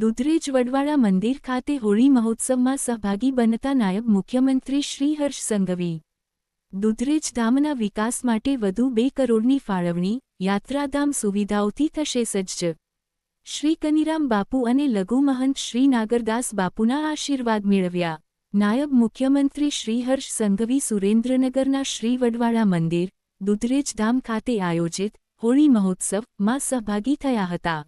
દુધરેજ વડવાળા મંદિર ખાતે હોળી મહોત્સવમાં સહભાગી બનતા નાયબ મુખ્યમંત્રી શ્રી હર્ષ સંઘવી. દુધરેજ ધામના વિકાસ માટે વધુ 2 કરોડની ફાળવણી, યાત્રાધામ સુવિધાઓથી થશે સજ્જ. શ્રી કનીરામ બાપુ અને લઘુ મહંત શ્રી નાગરદાસ બાપુના આશીર્વાદ મેળવ્યા. નાયબ મુખ્યમંત્રી શ્રી હર્ષ સંઘવી સુરેન્દ્રનગરના શ્રી વડવાળા મંદિર, દુધરેજ ધામ ખાતે આયોજિત હોળી મહોત્સવમાં સહભાગી થયા હતા.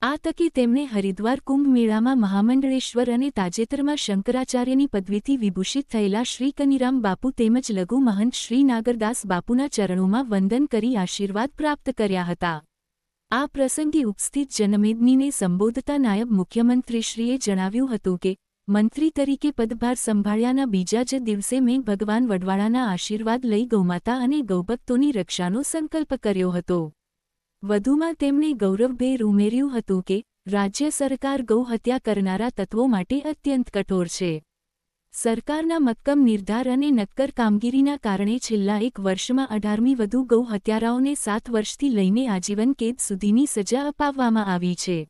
આ તકે તેમણે હરિદ્વાર કુંભ મેળામાં મહામંડળેશ્વર અને તાજેતરમાં શંકરાચાર્યની પદવીથી વિભૂષિત થયેલા શ્રી કનીરામ બાપુ તેમજ લઘુ મહંત શ્રી નાગરદાસ બાપુના ચરણોમાં વંદન કરી આશીર્વાદ પ્રાપ્ત કર્યા હતા. આ પ્રસંગે ઉપસ્થિત જનમેદનીને સંબોધતા નાયબ મુખ્યમંત્રીશ્રીએ જણાવ્યું હતું કે મંત્રી તરીકે પદભાર સંભાળ્યાના બીજા જ દિવસે મેં ભગવાન વડવાળાના આશીર્વાદ લઈ ગૌમાતા અને ગૌભક્તોની રક્ષાનો સંકલ્પ કર્યો હતો. વધુમાં તેમણે ગૌરવભેર ઉમેર્યું હતું કે રાજ્ય સરકાર ગૌ હત્યા કરનારા તત્વો માટે અત્યંત કઠોર છે. સરકારના મક્કમ નિર્ધાર અને નક્કર કામગીરીના કારણે છેલ્લા 1 વર્ષમાં 18મી વધુ ગૌ હત્યારાઓને 7 વર્ષથી લઈને આજીવન કેદ સુધીની સજા અપાવવામાં આવી છે.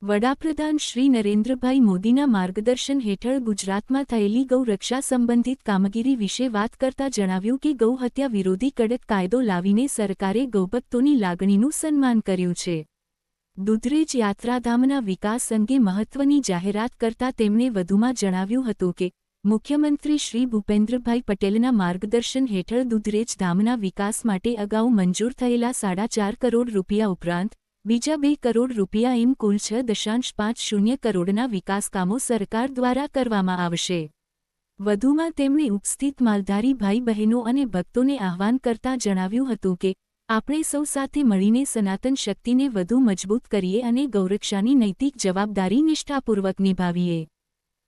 વડાપ્રધાન શ્રી નરેન્દ્રભાઈ મોદીના માર્ગદર્શન હેઠળ ગુજરાતમાં થયેલી ગૌ રક્ષા સંબંધિત કામગીરી વિશે વાત કરતા જણાવ્યું કે ગૌ હત્યા વિરોધી કડક કાયદો લાવીને સરકારે ગૌભક્તોની લાગણીનું સન્માન કર્યું છે. દુધરેજ યાત્રાધામના વિકાસ અંગે મહત્વની જાહેરાત કરતા તેમણે વધુમાં જણાવ્યું હતું કે મુખ્યમંત્રી શ્રી ભૂપેન્દ્રભાઈ પટેલના માર્ગદર્શન હેઠળ દુધરેજ ધામના વિકાસ માટે અગાઉ મંજૂર થયેલા 4.5 કરોડ રૂપિયા ઉપરાંત બીજા 2 કરોડ રૂપિયા એમ કુલ 6.50 કરોડના વિકાસકામો સરકાર દ્વારા કરવામાં આવશે. વધુમાં તેમણે ઉપસ્થિત માલધારી ભાઈ બહેનો અને ભક્તોને આહ્વાન કરતા જણાવ્યું હતું કે આપણે સૌ સાથે મળીને સનાતન શક્તિને વધુ મજબૂત કરીએ અને ગૌરક્ષાની નૈતિક જવાબદારી નિષ્ઠાપૂર્વક નિભાવીએ.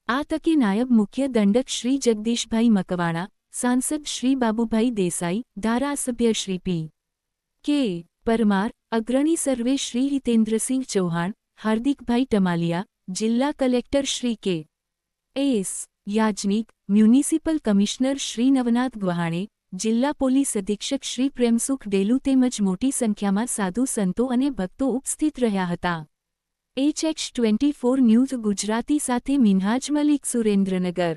આ તકે નાયબ મુખ્ય દંડક શ્રી જગદીશભાઈ મકવાણા, સાંસદ શ્રી બાબુભાઈ દેસાઈ, ધારાસભ્ય શ્રી પી. કે. પરમાર, અગ્રણી સર્વે શ્રી હિતેન્દ્રસિંહ ચૌહાણ, હાર્દિકભાઈ ટમાલિયા, જિલ્લા collector Shri K. S. Yagnik, municipal commissioner Shri Navnath Gahane, જિલ્લા પોલીસ અધિક્ષક શ્રી પ્રેમસુખ ડેલુ તેમજ મોટી સંખ્યામાં સાધુ સંતો અને ભક્તો ઉપસ્થિત રહ્યા હતા. HH24 ન્યૂઝ ગુજરાતી સાથે મિન્હાજ મલિક, સુરેન્દ્રનગર.